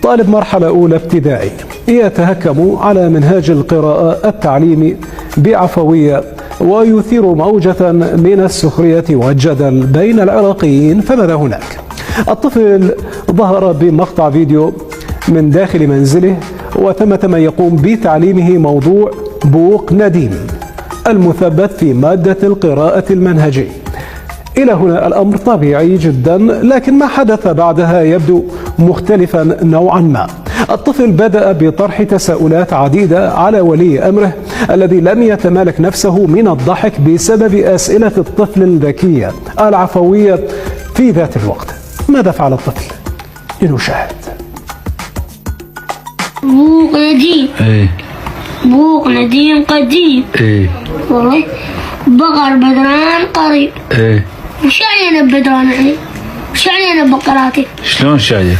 طالب مرحلة أولى ابتدائي يتهكم على منهاج القراءة التعليمي بعفوية ويثير موجة من السخرية والجدل بين العراقيين، فماذا هناك؟ الطفل ظهر بمقطع فيديو من داخل منزله وتم يقوم بتعليمه موضوع بوق نديم المثبت في مادة القراءة المنهجي. إلى هنا الأمر طبيعي جدا، لكن ما حدث بعدها يبدو مختلفا نوعا ما. الطفل بدأ بطرح تساؤلات عديدة على ولي أمره الذي لم يتمالك نفسه من الضحك بسبب أسئلة الطفل الذكية العفوية في ذات الوقت. ماذا فعل الطفل؟ لنشاهد. بوق نديم. بوق نديم قديم. والله بقر بدران قريب. وش يعني انا بدران يعني؟ وش يعني انا بقراتي؟ شلون شايك؟